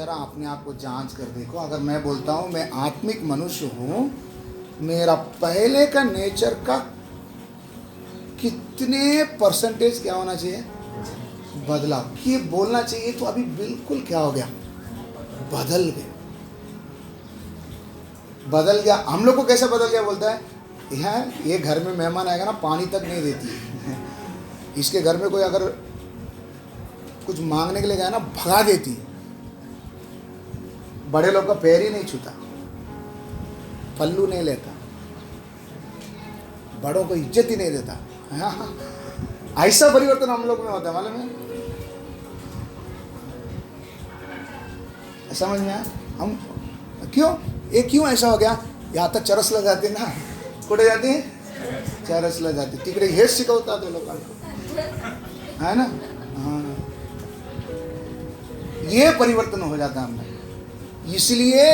जरा अपने आप को जांच कर देखो। अगर मैं बोलता हूँ मैं आत्मिक मनुष्य हूँ, मेरा पहले का नेचर का कितने परसेंटेज क्या होना चाहिए, बदलाव। ये बोलना चाहिए तो अभी बिल्कुल क्या हो गया, बदल गया, बदल गया। हम लोग को कैसे बदल गया बोलता है, यहाँ ये घर में मेहमान आएगा ना, पानी तक नहीं देती है। इसके घर में कोई अगर कुछ मांगने के लिए गया ना, भगा देती है। बड़े लोग का पैर ही नहीं छूता, पल्लू नहीं लेता, बड़ों को इज्जत ही नहीं देता। हाँ, ऐसा परिवर्तन हम लोग में होता है, मालूम है? समझ में आया? हम क्यों, ये क्यों ऐसा हो गया? यहाँ तक चरस लग जाते ना, कुठे जाते हैं, चरस लग जाते, तिकडे हेच शिकवतात ते लोकांना, है ना? हाँ, ये परिवर्तन हो जाता है हमें। इसलिए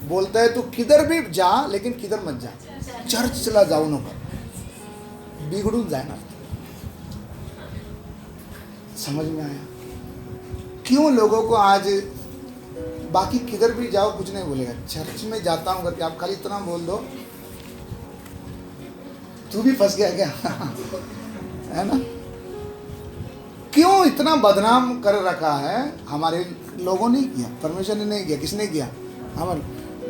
बोलता है तू किधर भी जा, लेकिन किधर मत जा, चर्चला जाऊ नको, बिघडून जाणार। समझ में आया? क्यों लोगों को आज, बाकी किधर भी जाओ कुछ नहीं बोलेगा, चर्च में जाता हूँ करके आप खाली इतना बोल दो, तू भी फंस गया क्या? है ना? क्यों इतना बदनाम कर रखा है? हमारे लोगों ने किया, परमेश्वर ने नहीं किया। किसने किया? हमारे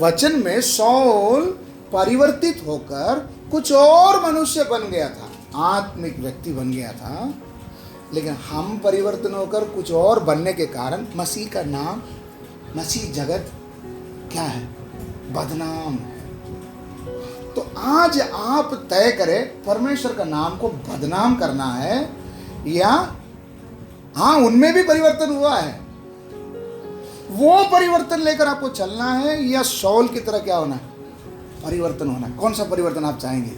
वचन में शाऊल परिवर्तित होकर कुछ और मनुष्य बन गया था, आत्मिक व्यक्ति बन गया था। लेकिन हम परिवर्तन होकर कुछ और बनने के कारण मसीह का नाम, मसीह जगत क्या है, बदनाम। तो आज आप तय करें परमेश्वर का नाम को बदनाम करना है, या हाँ उनमें भी परिवर्तन हुआ है, वो परिवर्तन लेकर आपको चलना है, या शाऊल की तरह क्या होना है, परिवर्तन होना है। कौन सा परिवर्तन आप चाहेंगे?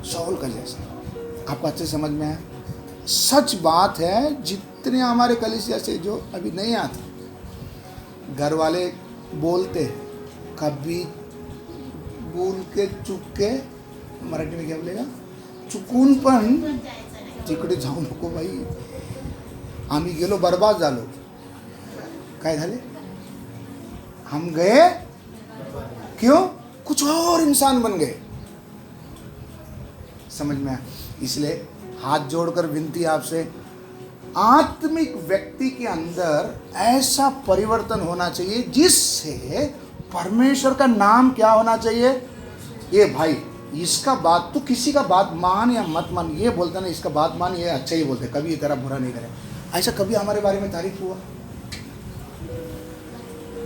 शाऊल का जैसा। आपको अच्छे समझ में आया? सच बात है, जितने हमारे कलीसिया से जो अभी नहीं आते, घर वाले बोलते कभी बोल के चुक के, मराठी में क्या बोलेगा, चुकून पण तिकडे जाऊ नको बाई, आम्ही गेलो बर्बाद झालो। काय झाले? हम गए क्यों? कुछ और इंसान बन गए। समझ में आया? इसलिए हाथ जोड़कर विनती आपसे, आत्मिक व्यक्ति के अंदर ऐसा परिवर्तन होना चाहिए जिससे परमेश्वर का नाम क्या होना चाहिए। ये भाई इसका बात, तू किसी का बात मान या मत मान, ये बोलता ना इसका बात मान, ये अच्छा ही बोलते, कभी तेरा बुरा नहीं करे। ऐसा कभी हमारे बारे में तारीफ हुआ?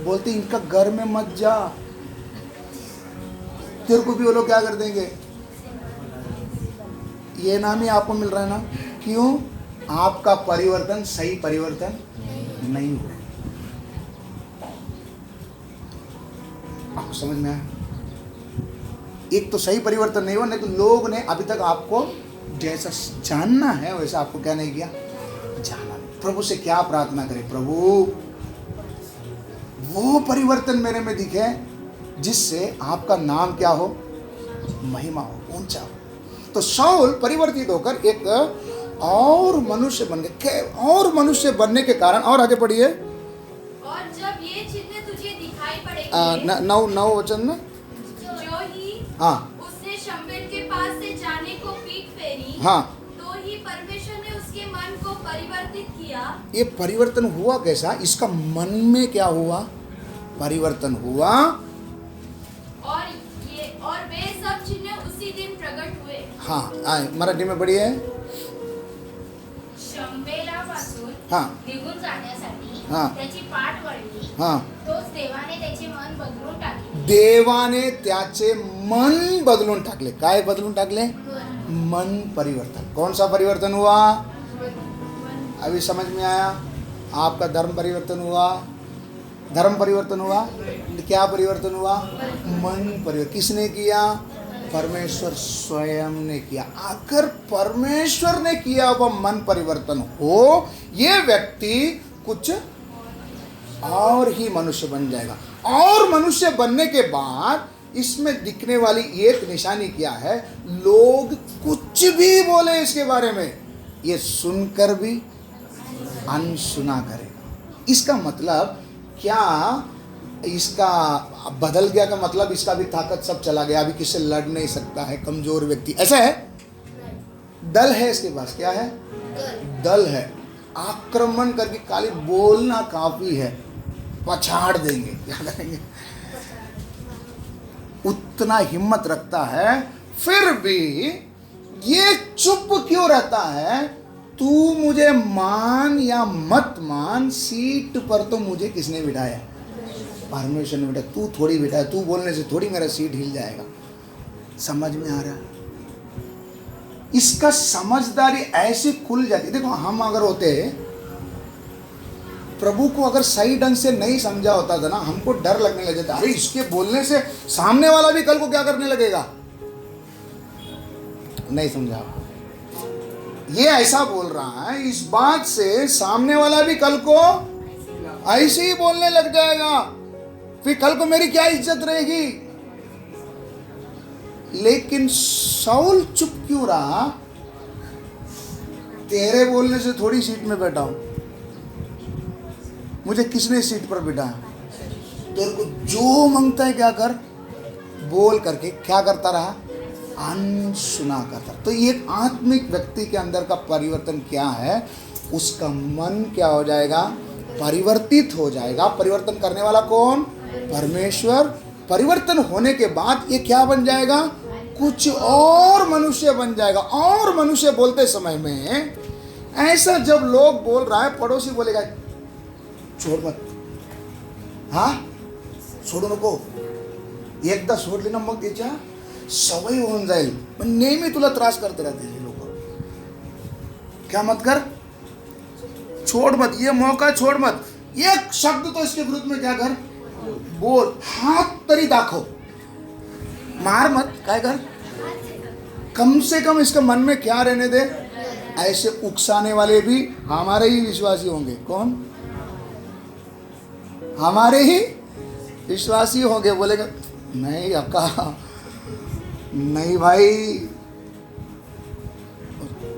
बोलते इनका घर में मत जा, तेरे को भी वो लोग क्या कर देंगे। ये नाम ही आपको मिल रहा है ना, क्यों? आपका परिवर्तन सही परिवर्तन नहीं हुआ। आपको समझ में आया? एक तो सही परिवर्तन नहीं हुआ, नहीं तो लोग ने अभी तक आपको जैसा जानना है वैसा आपको क्या नहीं किया, जाना नहीं। प्रभु से क्या प्रार्थना करें, प्रभु वो परिवर्तन मेरे में दिखे जिससे आपका नाम क्या हो, महिमा हो, ऊंचा हो। तो शाऊल परिवर्तित होकर एक और मनुष्य बन गए, और मनुष्य बनने के कारण, और आगे पढ़िए, और जब ये चिन्ह तुझे दिखाई पड़ेंगे, नौ वचन में, जो ही हाँ उसने शमूएल के पास से जाने को पीठ फेरी, हाँ, तो ही परमेश्वर ने उसके मन को परिवर्तित किया। ये परिवर्तन हुआ कैसा? इसका मन में क्या हुआ, परिवर्तन हुआ, और वे सब चिन्ह उसी दिन प्रकट हुए। हाँ मराठी में पढ़िए, शमूएलापासून हाँ निघून जाण्यासाठी हाँ त्याची पाठ वळली, हाँ, तोच देवाने त्याचे मन बदलून टाकले। देवाने त्याचे मन बदलून टाकले। काय बदलून टाकले? मन परिवर्तन। कौन सा परिवर्तन हुआ? अभी समझ में आया? आपका धर्म परिवर्तन हुआ, धर्म परिवर्तन हुआ, क्या परिवर्तन हुआ? मन परिवर्तन। किसने किया? परमेश्वर स्वयं ने किया। अगर परमेश्वर ने किया वह मन परिवर्तन हो, ये व्यक्ति कुछ और ही मनुष्य बन जाएगा। और मनुष्य बनने के बाद इसमें दिखने वाली एक निशानी क्या है? लोग कुछ भी बोले इसके बारे में, ये सुनकर भी अनसुना करेगा। इसका मतलब क्या इसका बदल गया का मतलब इसका भी ताकत सब चला गया, अभी किससे लड़ नहीं सकता है, कमजोर व्यक्ति, ऐसा है? दल है इसके पास, क्या है? दल है। आक्रमण करके खाली बोलना काफी है, पछाड़ देंगे, क्या करेंगे? उतना हिम्मत रखता है, फिर भी ये चुप क्यों रहता है? तू मुझे मान या मत मान, सीट पर तो मुझे किसने बिठाया? परमेश्वर ने बिठाया, तू थोड़ी बिठाया, तू बोलने से थोड़ी मेरा सीट हिल जाएगा। समझ में आ रहा है? इसका समझदारी ऐसे खुल जाती। देखो हम अगर होते, प्रभु को अगर सही ढंग से नहीं समझा होता था ना, हमको डर लगने लग जाता, अरे इसके बोलने से सामने वाला भी कल को क्या करने लगेगा। नहीं समझा, ये ऐसा बोल रहा है इस बात से सामने वाला भी कल को ऐसे ही बोलने लग जाएगा, फिर कल को मेरी क्या इज्जत रहेगी। लेकिन शाऊल चुप क्यों रहा? तेरे बोलने से थोड़ी सीट में बैठा हूं, मुझे किसने सीट पर बिठाया? तेरे को जो मांगता है क्या कर, बोल करके क्या करता रहा? अनसुना करता। तो ये एक आत्मिक व्यक्ति के अंदर का परिवर्तन क्या है? उसका मन क्या हो जाएगा? परिवर्तित हो जाएगा। परिवर्तन करने वाला कौन? परमेश्वर। परिवर्तन होने के बाद ये क्या बन जाएगा? कुछ और मनुष्य बन जाएगा। और मनुष्य बोलते समय में ऐसा जब लोग बोल रहा है, पड़ोसी बोलेगा छोड़ मत, हाँ सोडू नको, एकदा सोडली ना मग त्याच्या सवय होऊन जाईल, पण नेहमी तुला त्रास करते रहते हैं लोग। क्या मत कर? छोड़ मत, ये मौका छोड़ मत। एक शब्द तो इसके विरुद्ध में क्या कर? बोल, हाथ तरी दाखव, मार मत, क्या कर? कम से कम इसके मन में क्या रहने दे? ऐसे उकसाने वाले भी हमारे ही विश्वासी होंगे। कौन? हमारे ही विश्वासी होंगे। बोलेगा नहीं अक्का, नहीं भाई।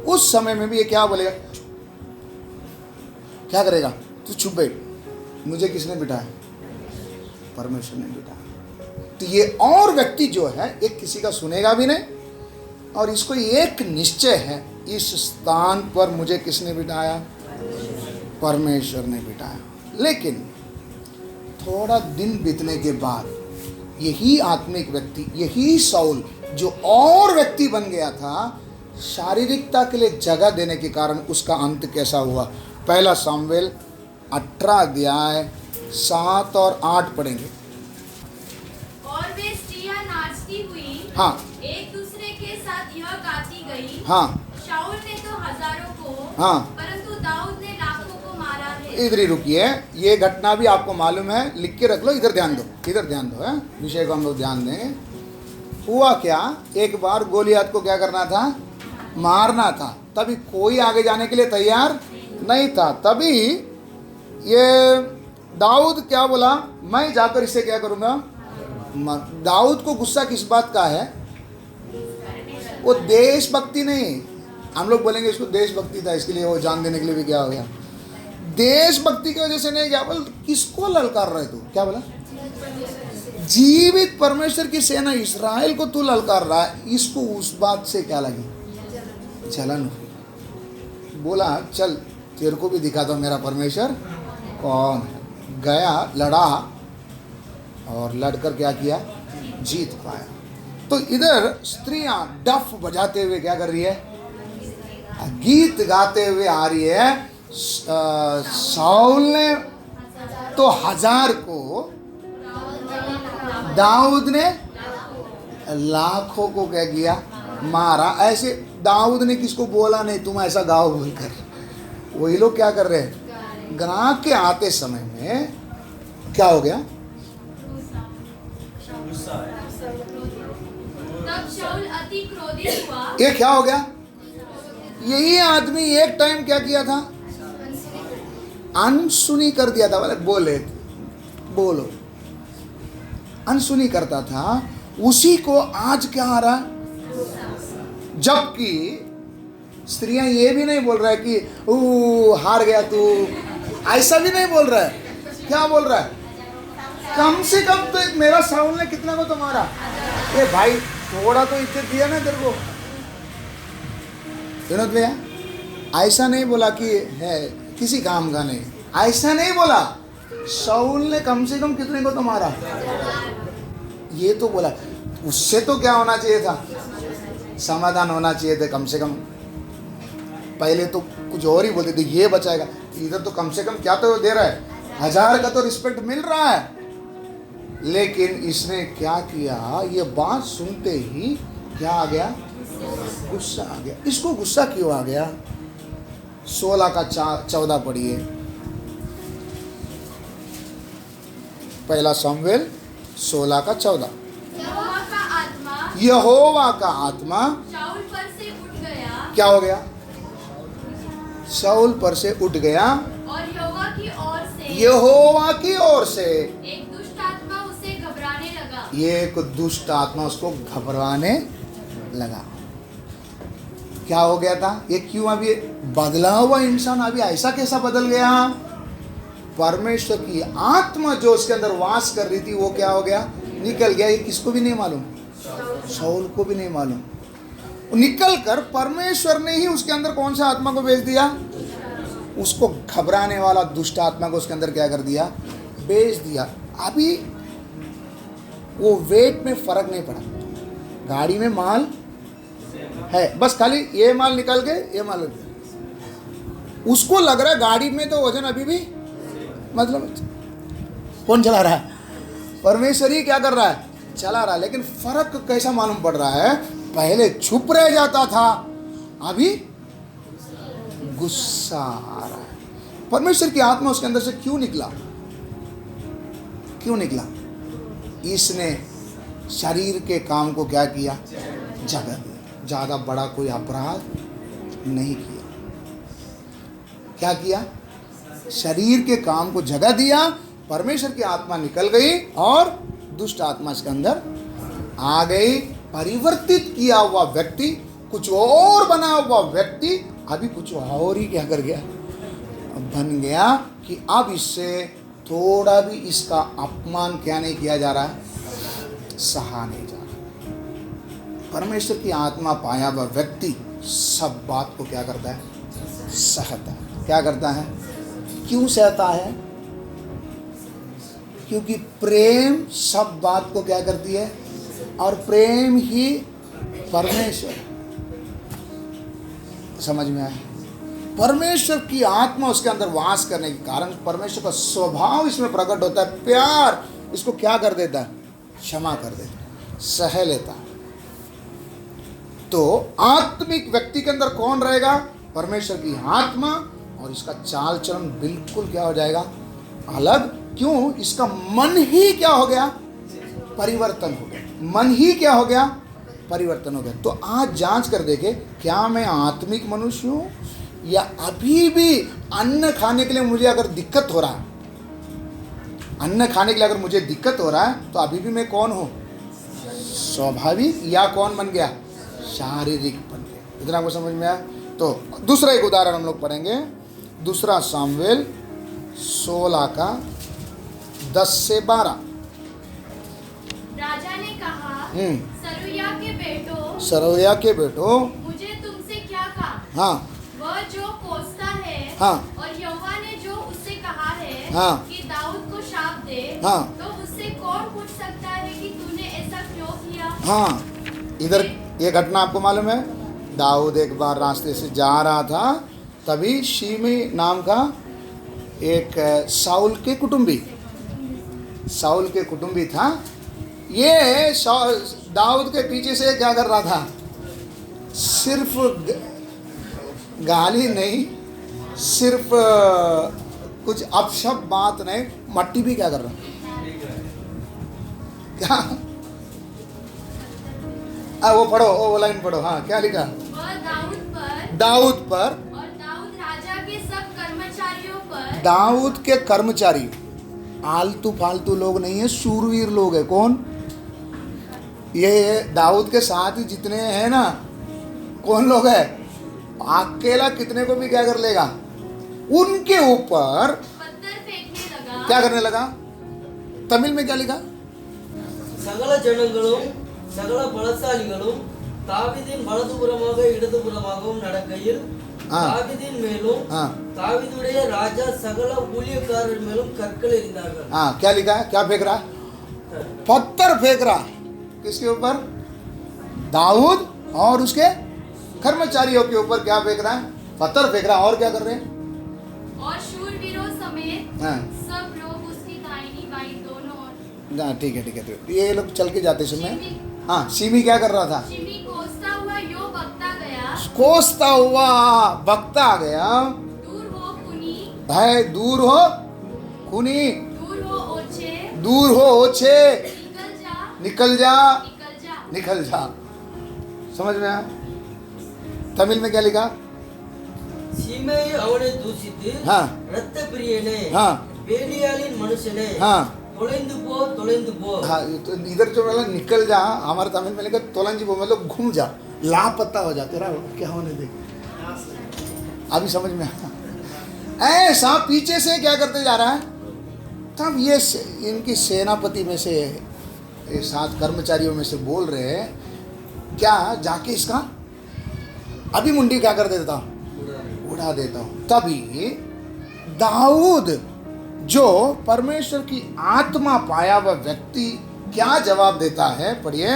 उस समय में भी ये क्या बोलेगा? क्या करेगा? तू चुप बैठ, मुझे किसने बिठाया? परमेश्वर ने बिठाया। तो ये और व्यक्ति जो है एक किसी का सुनेगा भी नहीं, और इसको एक निश्चय है, इस स्थान पर मुझे किसने बिठाया? परमेश्वर ने बिठाया। लेकिन थोड़ा दिन बीतने के बाद यही आत्मिक व्यक्ति, यही शाऊल जो और व्यक्ति बन गया था, शारीरिकता के लिए जगह देने के कारण उसका अंत कैसा हुआ? पहला सामुएल 18 अध्याय 7 और 8 पढ़ेंगे। और वे स्त्रियां नाचती हुई, हाँ, एक दूसरे के साथ यह गाती गई, हाँ, शाऊल ने तो हजारों को, हाँ, परंतु दाऊद ने लाखों को मारा है। इधर ही रुकिए, ये घटना भी आपको मालूम है, लिख के रख लो। इधर ध्यान दो, इधर ध्यान दो, है विषय को हम लोग ध्यान देंगे। हुआ क्या? एक बार गोलियत को क्या करना था? मारना था। तभी कोई आगे जाने के लिए तैयार नहीं था। तभी ये दाऊद क्या बोला? मैं जाकर इससे क्या करूँगा? दाऊद को गुस्सा किस बात का है? वो देशभक्ति नहीं, हम लोग बोलेंगे इसको देशभक्ति था, इसके लिए वो जान देने के लिए भी क्या हो गया? देशभक्ति की वजह से नहीं गया। बोल किसको ललकार रहे तू? क्या बोला? जीवित परमेश्वर की सेना इस्राएल को तू ललकार रहा है। इसको उस बात से क्या लगी? जलन। बोला चल तेरे को भी दिखा दो मेरा परमेश्वर कौन है। गया, लड़ा, और लड़कर क्या किया? जीत पाया। तो इधर स्त्रियां डफ बजाते हुए क्या कर रही है? गीत गाते हुए आ रही है। शाऊल ने तो 1000 को, दाऊद ने लाखों को क्या किया? मारा। ऐसे दाऊद ने किसको बोला नहीं तुम ऐसा गाओ बोलकर। वही लोग क्या कर रहे हैं? गा के आते समय में क्या हो गया? तब शाऊल अति क्रोधित हुआ। ये क्या हो गया? यही आदमी एक टाइम क्या किया था? अनसुनी कर दिया था। बोले बोले बोलो, अनसुनी करता था। उसी को आज क्या आ रहा? जबकि स्त्रियां ये भी नहीं बोल रहा है कि हार गया तू, ऐसा भी नहीं बोल रहा है। क्या बोल रहा है? कम से कम तो एक मेरा साउल ने कितना को तुम्हारा? ए भाई थोड़ा तो इज्जत दिया ना तेरे को। विनोद भैया ऐसा नहीं बोला कि है किसी काम का नहीं, ऐसा नहीं बोला। शाऊल ने कम से कम कितने को तो मारा, ये तो बोला। उससे तो क्या होना चाहिए था, समाधान होना चाहिए था कम से कम। पहले तो कुछ और ही बोलते थे, ये बचाएगा, इधर तो कम से कम क्या तो दे रहा है, 1000 का तो रिस्पेक्ट मिल रहा है। लेकिन इसने क्या किया, ये बात सुनते ही क्या आ गया, गुस्सा आ गया। इसको गुस्सा क्यों आ गया? 16 का 14 पढ़िए, पहला शमूएल 16 का 14। यहोवा का आत्मा शाऊल पर से उठ गया। क्या हो गया? शाऊल पर से उठ गया और यहोवा की ओर से एक दुष्ट आत्मा उसे घबराने लगा। ये एक दुष्ट आत्मा उसको घबराने लगा। क्या हो गया था ये? क्यों अभी बदला हुआ इंसान अभी ऐसा कैसा बदल गया? परमेश्वर की आत्मा जो उसके अंदर वास कर रही थी वो क्या हो गया, निकल गया। ये किसको भी नहीं मालूम, शाऊल को भी नहीं मालूम। निकल कर परमेश्वर ने ही उसके अंदर कौन सा आत्मा को भेज दिया, उसको घबराने वाला दुष्ट आत्मा को उसके अंदर क्या कर दिया, भेज दिया। अभी वो वेट में फर्क नहीं पड़ा, गाड़ी में माल है, बस खाली ये माल निकल के ये माल निकल गया। उसको लग रहा है गाड़ी में तो वजन अभी भी, मतलब कौन चला रहा है, परमेश्वर ही क्या कर रहा है, चला रहा है। लेकिन फर्क कैसा मालूम पड़ रहा है, पहले चुप रह जाता था, अभी गुस्सा आ रहा है। परमेश्वर की आत्मा उसके अंदर से क्यों निकला, क्यों निकला? इसने शरीर के काम को क्या किया, जगह दिया। ज़्यादा बड़ा कोई अपराध नहीं किया। क्या किया? शरीर के काम को जगह दिया। परमेश्वर की आत्मा निकल गई और दुष्ट आत्मा इसके अंदर आ गई। परिवर्तित किया हुआ व्यक्ति, कुछ और बना हुआ व्यक्ति अभी कुछ और ही क्या कर गया, बन गया कि अब इससे थोड़ा भी इसका अपमान क्या नहीं किया जा रहा है, सहा नहीं जा रहा। परमेश्वर की आत्मा पाया हुआ व्यक्ति सब बात को क्या करता है, सहता है। क्या करता है? क्यों सहता है? क्योंकि प्रेम सब बात को क्या करती है, और प्रेम ही परमेश्वर। समझ में आया? परमेश्वर की आत्मा उसके अंदर वास करने के कारण परमेश्वर का स्वभाव इसमें प्रकट होता है। प्यार इसको क्या कर देता है, क्षमा कर देता है, सह लेता है। तो आत्मिक व्यक्ति के अंदर कौन रहेगा, परमेश्वर की आत्मा, और इसका चाल चलन बिल्कुल क्या हो जाएगा, अलग। क्यों? इसका मन ही क्या हो गया, परिवर्तन हो गया। मन ही क्या हो गया, परिवर्तन हो गया। तो आज जांच कर देखे, क्या मैं आत्मिक मनुष्य हूँ, या अभी भी अन्न खाने के लिए मुझे अगर दिक्कत हो रहा है, अन्न खाने के लिए अगर मुझे दिक्कत हो रहा है, तो अभी भी मैं कौन हूँ, स्वाभाविक, या कौन बन गया, शारीरिक बन गया। इतना आपको समझ में आया? तो दूसरा एक उदाहरण हम लोग पढ़ेंगे, दूसरा सामुएल 16 का 10 से 12। राजा ने कहा, सरूया के बेटो, मुझे तुमसे क्या काम? हाँ, वह जो कोसता है, हाँ, और यहोवा ने जो उससे कहा है, हाँ, कि दाऊद को शाप दे, हाँ, तो उससे कौन पूछ सकता है कि तूने ऐसा क्यों किया? हाँ। इधर ये घटना आपको मालूम है, दाऊद एक बार रास्ते से जा रहा था, तभी शीमी नाम का एक शाऊल के कुटुंबी था। ये दाऊद के पीछे से क्या कर रहा था, सिर्फ गाली नहीं, सिर्फ कुछ अपशब्द बात नहीं, मट्टी भी क्या कर रहा, क्या? वो पढ़ो, वो लाइन पढ़ो। हाँ, क्या लिखा? वह दाऊद पर और दाऊद राजा के सब कर्मचारियों पर। दाऊद के कर्मचारी आलतू फालतू लोग नहीं है, शूरवीर लोग है। कौन? ये दाऊद के साथ ही जितने हैं ना, कौन लोग है, अकेला कितने को भी क्या कर लेगा, उनके ऊपर क्या करने लगा? तमिल में क्या लिखा? சகல ஜனங்களும் சகல பலசாலிகளும் தாவீதின் வலதுபுறமாக இடதுபுறமாகவும் நடக்கையில் தாவீதின் மேலும் தாவீதுடைய ராஜா சகல ஊழியக்காரர் மேலும் கற்கள் எறிந்தார்கள். हाँ, क्या लिखा है? क्या फेंक रहा? पत्थर फेंक रहा। किसके ऊपर? दाऊद और उसके कर्मचारियों के ऊपर क्या फेंक रहा है? पत्थर फेंक रहा। और क्या कर रहे हैं? और शूरवीरों समेत हाँ सब लोग उसकी दाहिनी बाईं दोनों ओर। हाँ, ठीक है ठीक है। ये लोग चल के जाते समय हाँ, सिमी क्या कर रहा था? शिमी कोसता हुआ यो बकता गया, कोसता हुआ बकता आ गया। दूर हो कुनी, है दूर हो खूनी, दूर हो ओछे, दूर हो ओछे, निकल जा, निकल जा, निकल जा। निकल जा। समझ में आया? तमिल में क्या लिखा? சீமேயி அவனை தூசித்து हाँ இரத்த பிரியனே हाँ பேலியாலின் மனுஷனே हाँ தொலைந்து போ தொலைந்து போ. हाँ, तो इधर जो मतलब निकल जा, हमारे तमिल में लिखा तोलंजी वो मतलब घूम जा, लापता हो जा, तेरा क्या होने दे। अभी समझ में आया? ऐसा पीछे से क्या करते जा रहा है? तब ये इनकी सेनापति में से ये 7 कर्मचारियों में से बोल रहे हैं, क्या जाके इसका अभी मुंडी क्या कर देता हूँ? उड़ा देता हूँ। तभी दाऊद जो परमेश्वर की आत्मा पाया वह व्यक्ति क्या जवाब देता है? पढ़िए।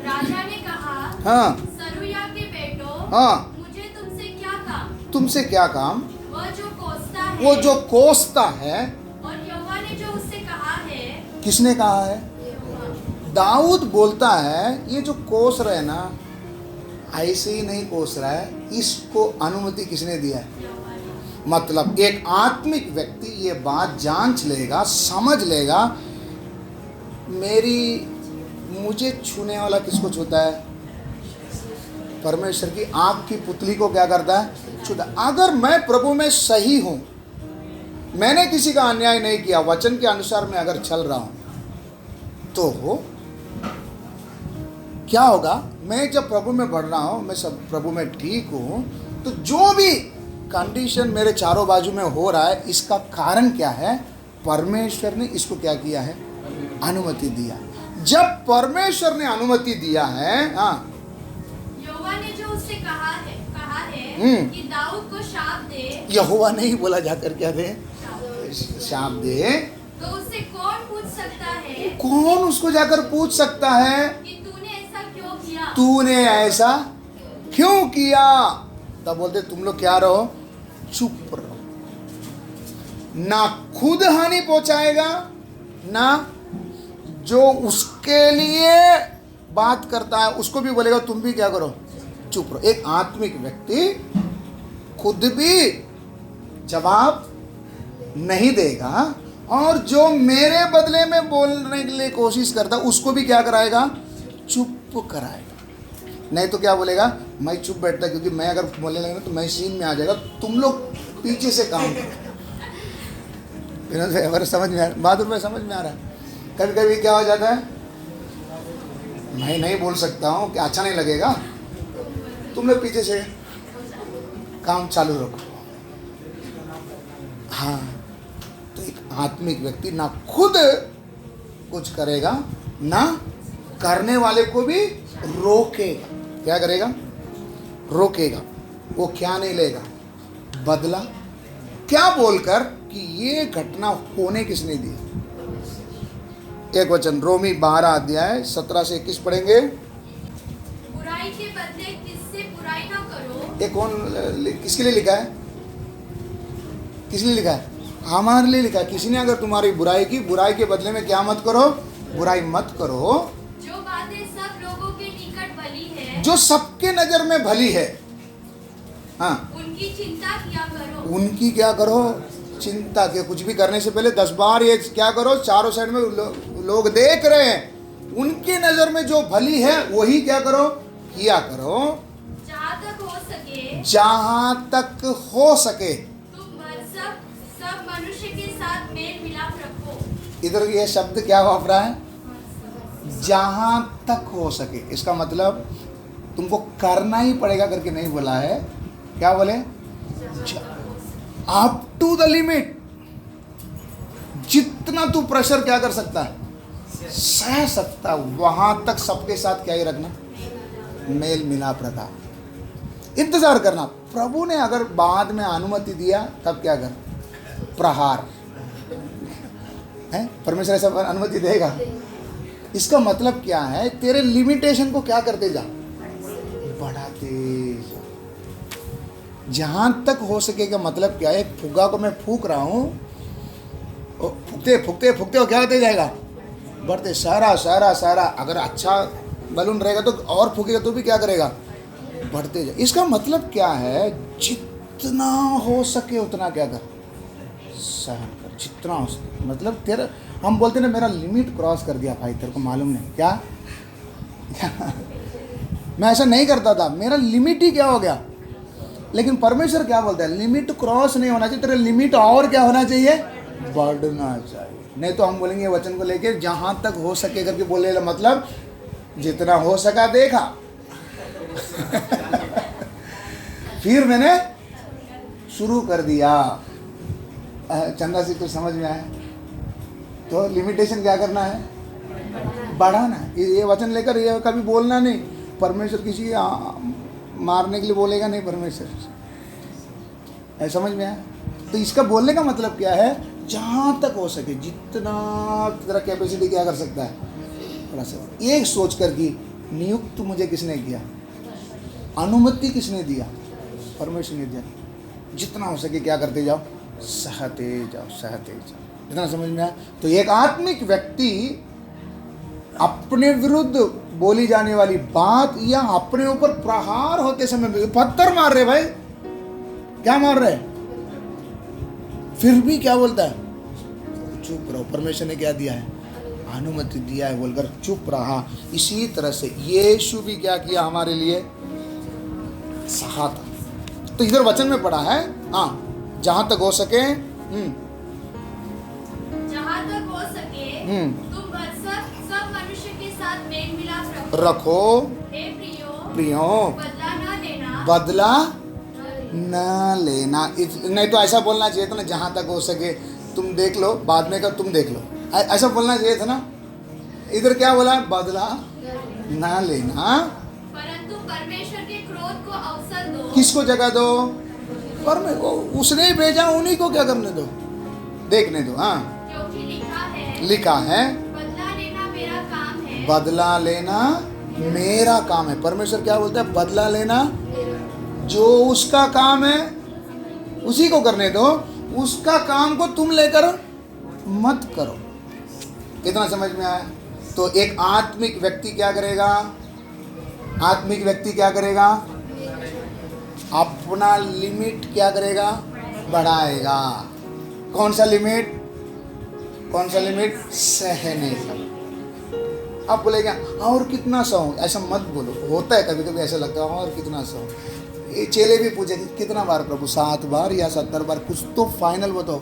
राजा ने कहा, हाँ सरूया के बेटो, हाँ, मुझे तुमसे क्या काम? तुमसे क्या काम? वह जो कोसता है, वो जो कोसता है। और यहोवा ने जो उससे कहा है, किसने कहा है? दाऊद बोलता है ये जो कोस रहे हैं ना, ऐसे ही नहीं कोस रहा है, इसको अनुमति किसने दिया है? यहोवा ने। मतलब एक आत्मिक व्यक्ति ये बात जांच लेगा, समझ लेगा, मुझे छूने वाला किसको छूता है? परमेश्वर की आग की पुतली को क्या करता है? छूता। अगर मैं प्रभु में सही हूं, मैंने किसी का अन्याय नहीं किया, वचन के अनुसार मैं अगर चल रहा हूं, तो क्या होगा? मैं जब प्रभु में बढ़ रहा हूं, मैं सब प्रभु में ठीक हूं, तो जो भी कंडीशन मेरे चारों बाजू में हो रहा है, इसका कारण क्या है? परमेश्वर ने इसको क्या किया है? अनुमति दिया। जब परमेश्वर ने अनुमति दिया है, हाँ, यहोवा ने जो उससे कहा है कि दाऊद को शाप दे, यहोवा ने ही बोला जाकर क्या दे? शाप दे। तो उससे कौन पूछ सकता है कौन उसको जाकर पूछ सकता है कि तूने ऐसा क्यों किया? तूने ऐसा क्यों किया? तब बोलते तुम लोग क्या रहो? चुप रहो। ना खुद हानि पहुंचाएगा, ना जो उसके लिए बात करता है उसको भी बोलेगा तुम भी क्या करो? चुप रहो। एक आत्मिक व्यक्ति खुद भी जवाब नहीं देगा, और जो मेरे बदले में बोलने के लिए कोशिश करता उसको भी क्या कराएगा? चुप कराएगा। नहीं तो क्या बोलेगा? मैं चुप बैठता, क्योंकि मैं अगर बोलने लगूंगा तो मैं सीन में आ जाएगा, तुम लोग पीछे से काम करो। समझ में आ रहा? बहादुर भाई समझ में आ रहा है? कभी कभी क्या हो जाता है, मैं नहीं बोल सकता हूँ, क्या अच्छा नहीं लगेगा, तुम लोग पीछे से काम चालू रखो। हाँ, तो एक आत्मिक व्यक्ति ना खुद कुछ करेगा, ना करने वाले को भी रोकेगा। क्या करेगा? रोकेगा। वो क्या नहीं लेगा? बदला। क्या बोलकर कि ये घटना होने किसने दी? एक वचन रोमी 12 अध्याय 17 से 21 पढ़ेंगे। बुराई के बदले किससे बुराई ना करो। ये कौन, किसके लिए लिखा है? किस लिए लिखा है? हमारे लिए लिखा है। किसी ने अगर तुम्हारी बुराई की, बुराई के बदले में क्या मत करो? बुराई मत करो। जो बातें सब लोगों के निकट भली है, जो सबके नजर में भली है, हाँ, उनकी चिंता किया करो। उनकी क्या करो? चिंता के। कुछ भी करने से पहले 10 बार ये क्या करो? चारों साइड में लोग देख रहे हैं, उनकी नजर में जो भली है वही क्या करो? किया करो। जहाँ तक हो सके, जहां तक हो सके तुम सब मनुष्य के साथ मेल मिलाप रखो। इधर ये शब्द क्या वापरा है? जहां तक हो सके। इसका मतलब तुमको करना ही पड़ेगा करके नहीं बोला है। क्या बोले? Up to the limit. जितना तू प्रेशर क्या कर सकता है, सह सकता, वहां तक सबके साथ क्या ही रखना, मेल मिलाप रखा, इंतजार करना। प्रभु ने अगर बाद में अनुमति दिया तब क्या कर, प्रहार है, परमेश्वर ऐसा अनुमति देगा। इसका मतलब क्या है, तेरे लिमिटेशन को क्या करते जा, बढ़ाते जा, जहां तक हो सके। का मतलब क्या है, फुग्गा को मैं फूक रहा हूं, फूकते फूकते फूकते वो क्या होते जाएगा, बढ़ते, सारा सारा सारा। अगर अच्छा बलून रहेगा तो और फूकेगा तो भी क्या करेगा, बढ़ते जाए। इसका मतलब क्या है, जितना हो सके उतना क्या कर, सहन कर, जितना हो सके। मतलब तेरा, हम बोलते ना मेरा लिमिट क्रॉस कर दिया भाई, तेरे को मालूम नहीं क्या, मैं ऐसा नहीं करता था, मेरा लिमिट ही क्या हो गया। लेकिन परमेश्वर क्या बोलता है, लिमिट क्रॉस नहीं होना चाहिए, तेरा लिमिट और क्या होना चाहिए, बढ़ना चाहिए। नहीं तो हम बोलेंगे वचन को लेकर जहां तक हो सके करके बोले, मतलब जितना हो सका देखा। फिर मैंने शुरू कर दिया। चंदा से कुछ समझ में आया, तो लिमिटेशन क्या करना है, बढ़ाना। ये वचन लेकर ये कभी बोलना नहीं, परमेश्वर किसी मारने के लिए बोलेगा नहीं परमेश्वर, समझ में आया। तो इसका बोलने का मतलब क्या है, जहाँ तक हो सके जितना तेरा कैपेसिटी क्या कर सकता है, थोड़ा सा। एक सोच कर कि नियुक्त मुझे किसने किया, अनुमति किसने दिया, परमेश्वर ने दिया। जितना हो सके क्या करते जाओ, सहते जाओ, सहते जाओ। इतना समझ में आया। तो एक आत्मिक व्यक्ति अपने विरुद्ध बोली जाने वाली बात या अपने ऊपर प्रहार होते समय, पत्थर मार रहे भाई, क्या मार रहे, फिर भी क्या बोलता है, चुप रहो, परमेश्वर ने क्या दिया है, अनुमति दिया है बोलकर चुप रहा। इसी तरह से यीशु भी क्या किया हमारे लिए, सहा था। तो इधर वचन में पढ़ा है, हाँ, जहां तक हो सके, जहां तक हो सके तुम सब मनुष्य के साथ मेल मिलाप रखो। हे प्रियो, बदला न लेना, बदला न लेना। नहीं तो ऐसा बोलना चाहिए था ना, जहां तक हो सके तुम देख लो, बाद में का तुम देख लो, ऐसा बोलना चाहिए था ना। इधर क्या बोला, बदला न लेना, परंतु परमेश्वर के क्रोध को अवसर दो। किसको जगह दो, पर उसने ही भेजा, उन्हीं को क्या करने दो, देखने दो। हाँ, क्योंकि लिखा है बदला लेना मेरा काम है, बदला लेना मेरा काम है। परमेश्वर क्या बोलता है, बदला लेना जो उसका काम है उसी को करने दो, उसका काम को तुम लेकर मत करो। कितना समझ में आया। तो एक आत्मिक व्यक्ति क्या करेगा, आत्मिक व्यक्ति क्या करेगा, अपना लिमिट क्या करेगा, बढ़ाएगा। कौन सा लिमिट, कौन सा लिमिट, सहने का। आप बोलेगा और कितना सहूं, ऐसा मत बोलो। होता है कभी कभी ऐसा लगता है और कितना सहूं। ये चेले भी पूछे कितना बार प्रभु, 7 बार या 70 बार, कुछ तो फाइनल बताओ।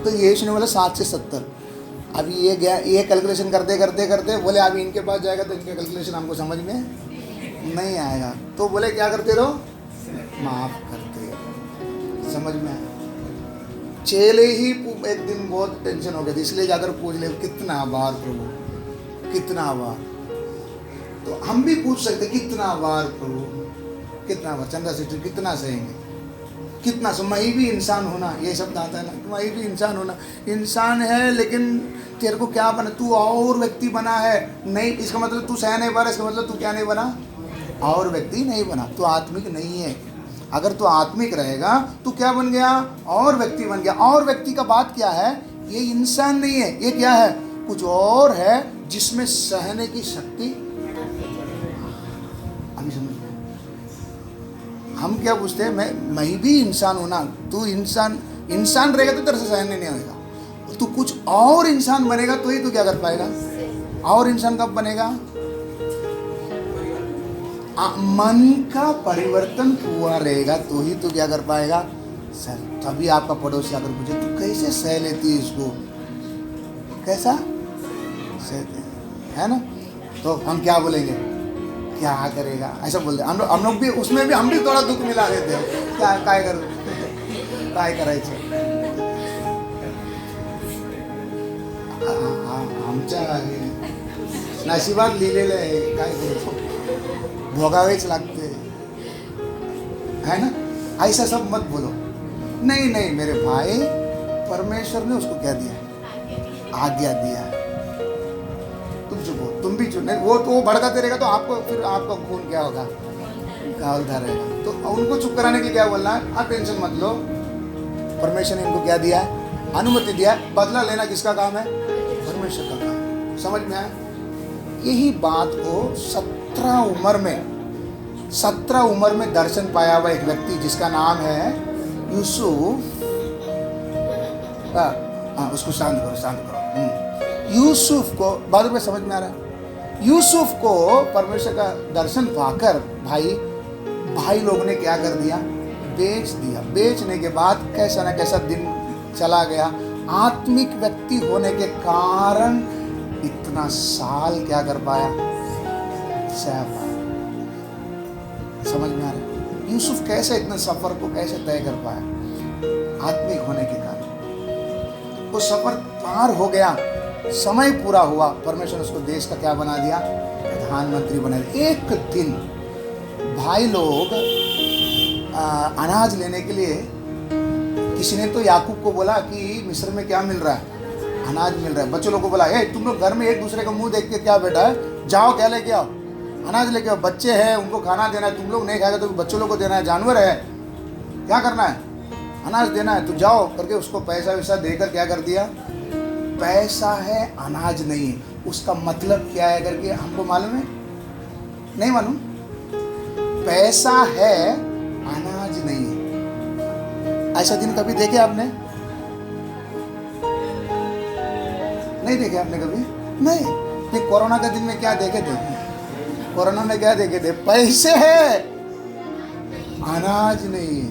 तो यीशु ने बोला 7 से 70। अभी ये गया, ये कैलकुलेशन करते करते करते बोले अभी इनके पास जाएगा तो इनके कैलकुलेशन हमको समझ में नहीं आएगा। तो बोले क्या करते रहो, माफ करते रहो। समझ में आया। चेले ही एक दिन बहुत टेंशन हो गई थी, इसलिए जाकर पूछ ले कितना बार प्रभु, कितना बार। तो हम भी पूछ सकते कितना बार प्रभु, कितना बार। चंदा सिस्टर कितना सहेंगे, कितना सो। मैं भी इंसान होना, ये शब्द आता है ना, मैं भी इंसान होना। इंसान है लेकिन तेरे को क्या बना, तू और व्यक्ति बना है नहीं। इसका मतलब तू सह नहीं पा रहा, इसका मतलब तू क्या नहीं बना, और व्यक्ति नहीं बना। तू आत्मिक नहीं है। अगर तू आत्मिक रहेगा तू क्या बन गया, और व्यक्ति बन गया। और व्यक्ति का बात क्या है, ये इंसान नहीं है, ये क्या है, कुछ और है जिसमें सहने की शक्ति। अभी समझ में, हम क्या पूछते हैं, मैं भी इंसान हूं ना। तू इंसान रहेगा तो तेरे से सहने नहीं होगा। तू कुछ और इंसान बनेगा तो ही तू क्या कर पाएगा। और इंसान कब बनेगा, मन का परिवर्तन हुआ रहेगा तो ही तो क्या कर पाएगा, सर। तभी आपका पड़ोसी आकर पूछे तू कैसे सह लेती है इसको, कैसा सहते है ना। तो हम क्या बोलेंगे, क्या करेगा, ऐसा बोलते हम लोग भी। उसमें भी हम भी थोड़ा दुख मिला देते हैं, क्या काय करायचं। आमच्या नशिबात लिहिलेलं आहे, काय करू, भोगावेच लागते, है ना? ऐसा सब मत बोलो। नहीं नहीं मेरे भाई, परमेश्वर ने उसको क्या दिया, आज्ञा दिया। तुम चुप हो, तुम भी चुप, नहीं वो भड़काते रहेगा तो आपको फिर आपका खून क्या होगा, गावलता रहेगा। तो उनको चुप कराने के लिए क्या बोलना है, आप टेंशन मत लो, परमेश्वर ने इनको क्या दिया है, अनुमति दिया। बदला लेना किसका काम है, परमेश्वर का काम। समझ में आया? यही बात को 17 उम्र में दर्शन पाया हुआ एक व्यक्ति जिसका नाम है यूसुफ। उसको शांत करो। यूसुफ को बाद में समझ में आ रहा है। यूसुफ को परमेश्वर का दर्शन पाकर भाई लोगों ने क्या कर दिया, बेच दिया। बेचने के बाद कैसा ना कैसा दिन चला गया। आत्मिक व्यक्ति होने के कारण इतना साल क्या कर पाया, सह पाया। समझ में आ रहा है? यूसुफ कैसे इतने सफर को कैसे तय कर पाया, आत्मिक होने के कारण। वो सफर पार हो गया, समय पूरा हुआ, परमेश्वर ने उसको देश का क्या बना दिया, प्रधानमंत्री बना दिया। एक दिन भाई लोग अनाज लेने के लिए, किसी ने तो याकूब को बोला कि मिस्र में क्या मिल रहा है, अनाज मिल रहा है। बच्चों लोगों को बोला, हे तुम लोग घर में एक दूसरे का मुंह देख के क्या बेटा है, जाओ क्या लेके आओ, अनाज लेके आओ। बच्चे हैं, उनको खाना देना है, तुम लोग नहीं खाएगा तो बच्चों लोग को देना है, जानवर है, क्या करना है, अनाज देना है, तो जाओ करके उसको पैसा वैसा देकर क्या कर दिया। पैसा है, अनाज नहीं है। उसका मतलब क्या है करके हमको मालूम है, नहीं मालूम? पैसा है, अनाज नहीं है। ऐसा दिन कभी देखे आपने? नहीं देखे आपने कभी? नहीं। कोरोना के दिन में क्या देखे थे? कोरोना में क्या देखे थे? पैसे है, अनाज नहीं है।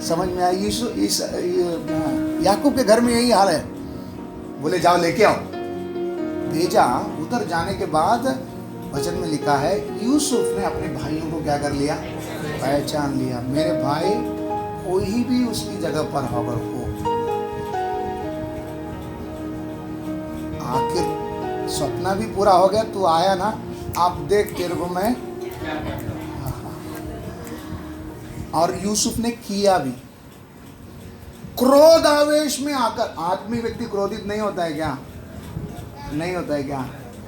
समझ में आया? याकूब के घर में यही हाल है। बोले जाओ लेके आओ, भेजा। उधर जाने के बाद वचन में लिखा है यूसुफ ने अपने भाइयों को क्या कर लिया, पहचान लिया। मेरे भाई कोई भी उसकी जगह पर होगा हो, आखिर सपना भी पूरा हो गया। तू आया ना, आप देख तेरे को मैं। और यूसुफ ने किया भी। क्रोध आवेश में आकर, आदमी व्यक्ति क्रोधित नहीं होता है क्या? नहीं होता है क्या?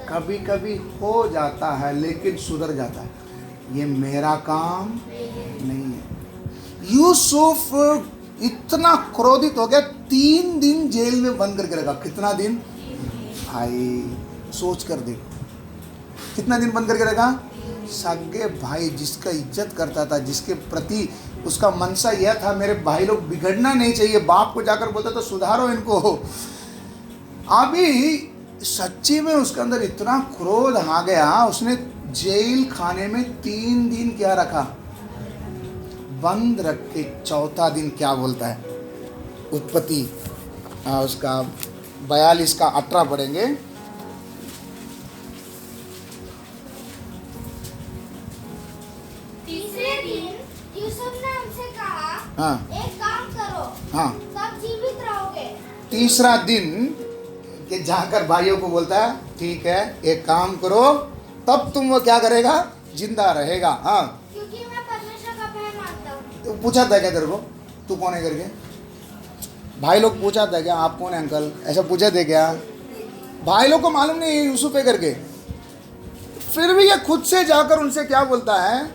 कभी कभी हो जाता है लेकिन सुधर जाता है। ये मेरा काम नहीं है। यूसुफ इतना क्रोधित हो गया, 3 दिन जेल में बंद करके रखा। कितना दिन भाई, सोच कर देखो, कितना दिन बंद करके रखा। सगे भाई जिसका इज्जत करता था, जिसके प्रति उसका मनसा यह था मेरे भाई लोग बिगड़ना नहीं चाहिए, बाप को जाकर बोलता था सुधारो इनको। अभी सच्ची में उसके अंदर इतना क्रोध आ गया, उसने जेल खाने में 3 दिन क्या रखा, बंद रख के 4था दिन क्या बोलता है, उत्पत्ति उसका 42 का 18 पढ़ेंगे। तीसरे दिन यूसुफ ने उनसे कहा, हाँ एक काम करो, हाँ, तब जीवित रहोगे। तीसरा दिन के जाकर भाइयों को बोलता है ठीक है, एक काम करो, तब तुम वो क्या करेगा, जिंदा रहेगा। हाँ, क्योंकि मैं परमेश्वर का भय मानता हूँ। तो पूछा था क्या तेरे को, तू कौन है करके? भाई लोग पूछा था क्या, आप कौन है अंकल, ऐसा पूछे थे क्या? भाई लोग को मालूम नहीं है यूसुफ है करके। फिर भी ये खुद से जाकर उनसे क्या बोलता है,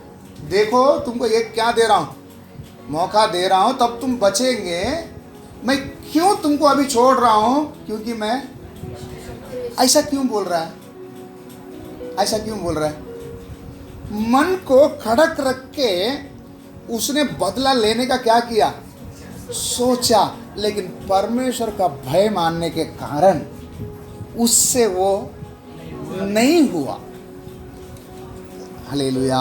देखो तुमको ये क्या दे रहा हूँ, मौका दे रहा हूँ, तब तुम बचेंगे। मैं क्यों तुमको अभी छोड़ रहा हूँ, क्योंकि मैं, ऐसा क्यों बोल रहा है, ऐसा क्यों बोल रहा है? मन को खड़क रख के उसने बदला लेने का क्या किया, सोचा, लेकिन परमेश्वर का भय मानने के कारण उससे वो नहीं हुआ। हालेलुया।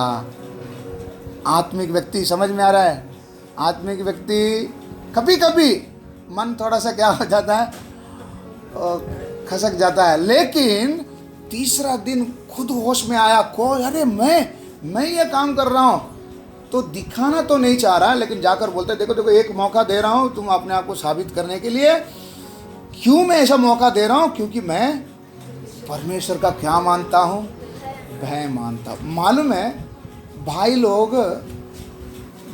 आत्मिक व्यक्ति, समझ में आ रहा है? आत्मिक व्यक्ति कभी कभी मन थोड़ा सा क्या हो जाता है, खसक जाता है, लेकिन तीसरा दिन खुद होश में आया, को अरे मैं ये काम कर रहा हूँ, तो दिखाना तो नहीं चाह रहा, लेकिन जाकर बोलते देखो देखो एक मौका दे रहा हूँ तुम अपने आप को साबित करने के लिए, क्यों मैं ऐसा मौका दे रहा हूं? क्योंकि मैं परमेश्वर का क्या मानता हूं? भय मानता हूं। मालूम है भाई लोग,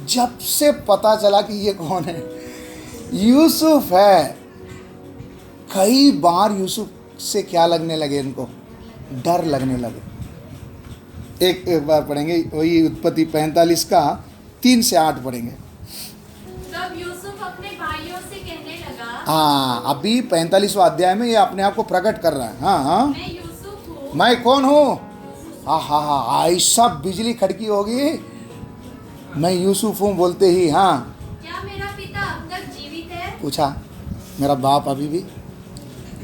जब से पता चला कि ये कौन है, यूसुफ है, कई बार यूसुफ से क्या लगने लगे, इनको डर लगने लगे। एक बार पढ़ेंगे वही उत्पत्ति 45 का 3 से 8 पढ़ेंगे। तब यूसुफ अपने भाइयों से कहने लगा, हाँ, अभी 45वां अध्याय में ये अपने आप को प्रकट कर रहा है। हाँ हाँ, मैं यूसुफ हूँ। मैं कौन हूँ? हाँ हाँ हाँ, ऐसा बिजली खड़की होगी, मैं यूसुफ हूँ बोलते ही। हाँ, क्या मेरा पिता अब तक जीवित है? पूछा मेरा बाप अभी भी।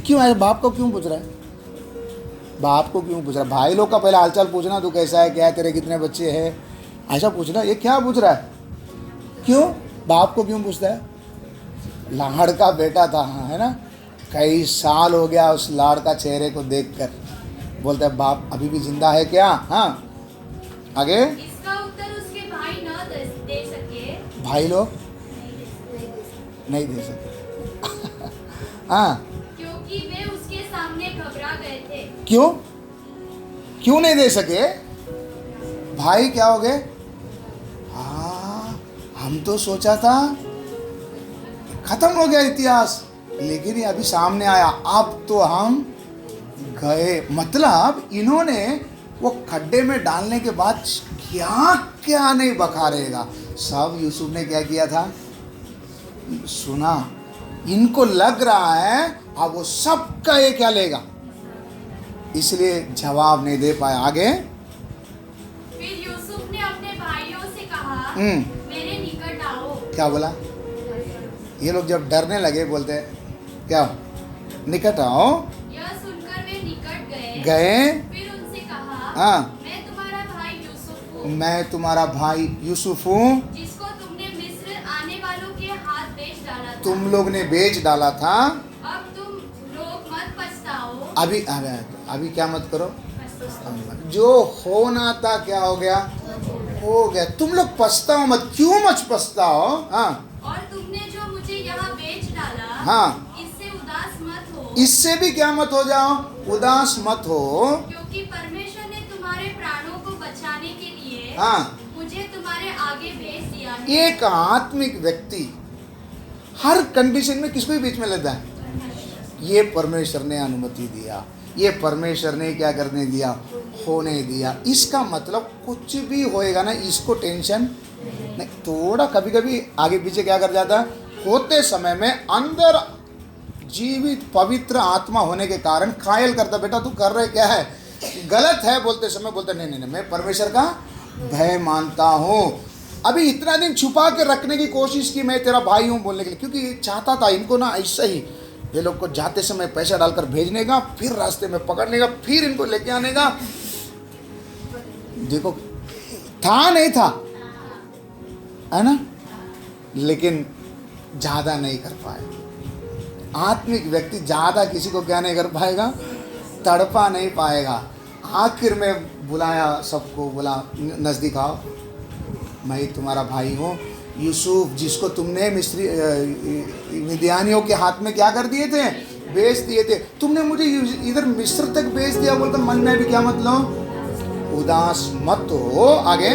क्यों है? बाप को क्यों पूछ रहा है? बाप को क्यों पूछ रहा है? भाई लोग का पहले हालचाल पूछना, तू कैसा है, क्या है, तेरे कितने बच्चे हैं, ऐसा पूछना। ये क्या पूछ रहा है? क्यों? बाप को क्यों पूछता है? लाड़ का बेटा था, है ना, कई साल हो गया उस लाड़ का चेहरे को देखकर। बोलता है बाप अभी भी जिंदा है क्या? हाँ, आगे। इसका उत्तर उसके भाई न दे सके। भाई लोग नहीं दे सके। हाँ, क्योंकि वे उसके सामने घबरा गए थे। क्यों? क्यों नहीं दे सके? भाई क्या हो गए? हाँ, हम तो सोचा था खत्म हो गया इतिहास, लेकिन ये अभी सामने आया। अब तो हम गए। मतलब इन्होंने वो खड्डे में डालने के बाद क्या क्या नहीं बखारेगा, सब यूसुफ ने क्या किया था सुना। इनको लग रहा है अब वो सबका ये क्या लेगा, इसलिए जवाब नहीं दे पाया। आगे। फिर यूसुफ ने अपने भाइयों से कहा, मेरे निकट आओ। क्या बोला? ये लोग जब डरने लगे बोलते हैं क्या, निकट आओ। यह सुनकर वे निकट गए। फिर उनसे कहा, हाँ, मैं तुम्हारा भाई यूसुफ हूँ, मैं तुम्हारा भाई यूसुफ हूँ, जिसको तुमने मिस्र आने वालों के हाथ बेच डाला था। तुम लोग ने बेच डाला था। अब तुम लोग मत पछताओ। अभी क्या मत करो, जो होना था क्या हो गया, हो गया। तुम लोग पछताओ मत। क्यों मत पछताओ? हाँ, और तुमने जो मुझे यहाँ बेच डाला, हाँ, इससे उदास मत हो। इससे भी क्या मत हो जाओ, उदास मत हो, क्योंकि परमेश्वर ने तुम्हारे प्राणों को बचाने के लिए हाँ, मुझे तुम्हारे आगे भेज दिया है। एक आत्मिक व्यक्ति हर कंडीशन में किसको भी बीच में लेता है? ये परमेश्वर ने अनुमति दिया, ये परमेश्वर ने क्या करने दिया, होने दिया। इसका मतलब कुछ भी होएगा ना, इसको टेंशन नहीं। थोड़ा कभी कभी आगे पीछे क्या कर जाता है, होते समय में अंदर जीवित पवित्र आत्मा होने के कारण कायल करता, बेटा तू कर रहे क्या है, गलत है बोलते समय बोलते नहीं नहीं नहीं, मैं परमेश्वर का भय मानता हूँ। अभी इतना दिन छुपा के रखने की कोशिश की, मैं तेरा भाई हूँ बोलने के लिए, क्योंकि चाहता था इनको ना ऐसा ही ये लोग को जाते समय पैसा डालकर भेजने का, फिर रास्ते में पकड़ने का, फिर इनको लेके आने का। देखो था नहीं था, है ना, लेकिन ज़्यादा नहीं कर पाए। आत्मिक व्यक्ति ज़्यादा किसी को क्या नहीं कर पाएगा, तड़पा नहीं पाएगा। आखिर में बुलाया सबको, बोला नज़दीक आओ, मैं तुम्हारा भाई हूँ यूसुफ, जिसको तुमने मिस्री मिद्यानियों के हाथ में क्या कर दिए थे, बेच दिए थे। तुमने मुझे इधर मिस्र तक बेच दिया। बोलता मन में भी क्या मतलब, उदास मत हो। आगे।